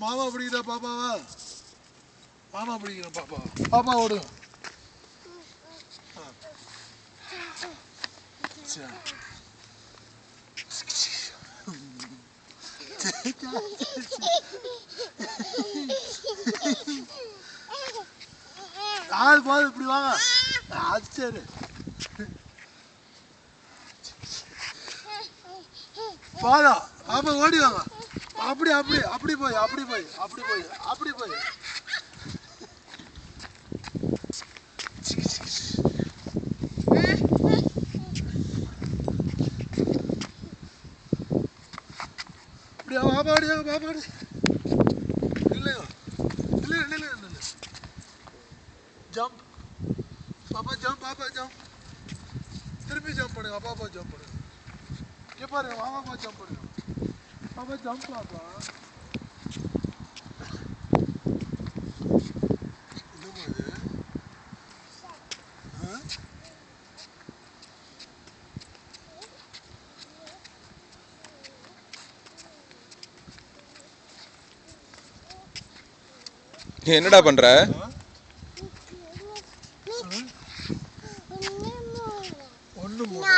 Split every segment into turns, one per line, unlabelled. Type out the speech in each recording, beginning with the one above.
மாமா பிடிக்கிற பாப்பாவா? மாமா பிடிக்கிறேன் பாப்பா. பாப்பா ஓடுங்க. ஆள் போது இப்படி வாங்க. அது சரி. போதும். பாப்பா ஓடி வாங்க. அப்படி அப்படி அப்படி போய் அப்படி போய் அப்படி போய் அப்படி போய். அப்படியா பாப்பாடியா பாப்பாடி. இல்லையா இல்லை இல்லை இல்லை. ஜம்ப். பாப்பா ஜம்ப் பாப்பா ஜம்ப். திருப்பி ஜம்ப் பண்ணுங்க. பாப்பா ஜம்ப் பண்ணுங்க. இங்கே பாருங்க பாப்பா ஜம்ப் பண்ணுங்க. பாப்பா ஜம்ப் பாப்பா.
என்னடா பண்ற?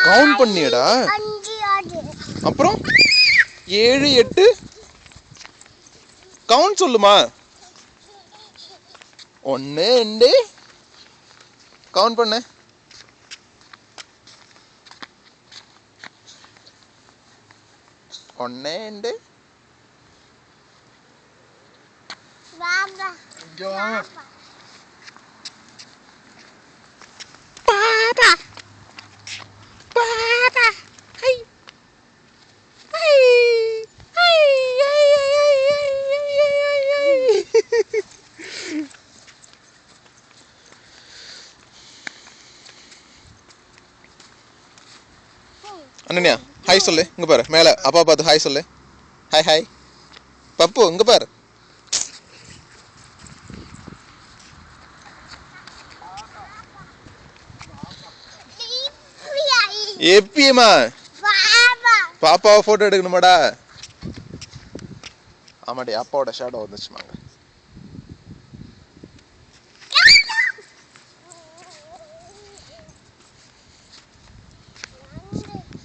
கவுண்ட் பண்ணியடா. அப்புறம் 7 8 கவுண்ட் சொல்லுமா? 1 2 கவுண்ட் பண்ணு. ஒன்னு 2
இங்கே வாங்க.
பாப்பா பாப்பா ஹை ஹை ஹை அண்ணன்யா ஹாய் சொல்லு. இங்க பாரு மேல அப்பா பார்த்து ஹாய் சொல்லு. ஹாய் ஹாய் பப்பு இங்க பாரு. எப்பயுமா பாப்பாவை போட்டோ எடுக்கணுமாடா? ஆமாடி அப்பாவோட ஷேடோ வந்துச்சுமாங்க.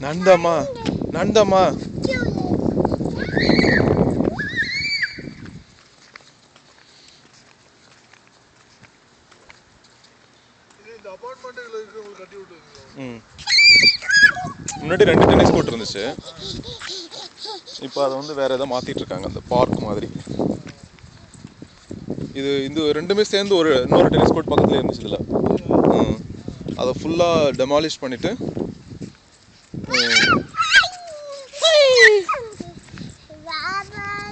நந்தம்மா நந்தம்மா
இந்த அபார்ட்மெண்ட்டுல இருக்கிறவங்க கட்டி விட்டுருக்கீங்க.
முன்னாடி 2 டென்னிஸ் கோர்ட் இருந்துச்சு. இப்போ அதை வந்து வேற ஏதோ மாத்திட்டு இருக்காங்க. அந்த பார்க் மாதிரி. இது இந்த ரெண்டுமே சேர்ந்து இன்னொரு டென்னிஸ் கோர்ட் பக்கத்துல இருந்துச்சு இதுல. அதை ஃபுல்லா டெமாலிஷ் பண்ணிட்டு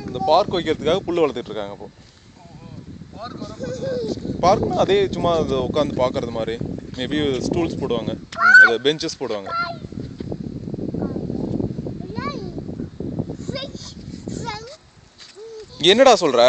இந்த பார்க் வைக்கிறதுக்காக புல்லு வளர்த்துட்டு இருக்காங்க. இப்போ பார்க்னா அதே சும்மா உட்காந்து பாக்குறது மாதிரி. மேபி ஸ்டூல்ஸ் போடுவாங்க, பெஞ்சஸ் போடுவாங்க. என்னடா சொல்ற?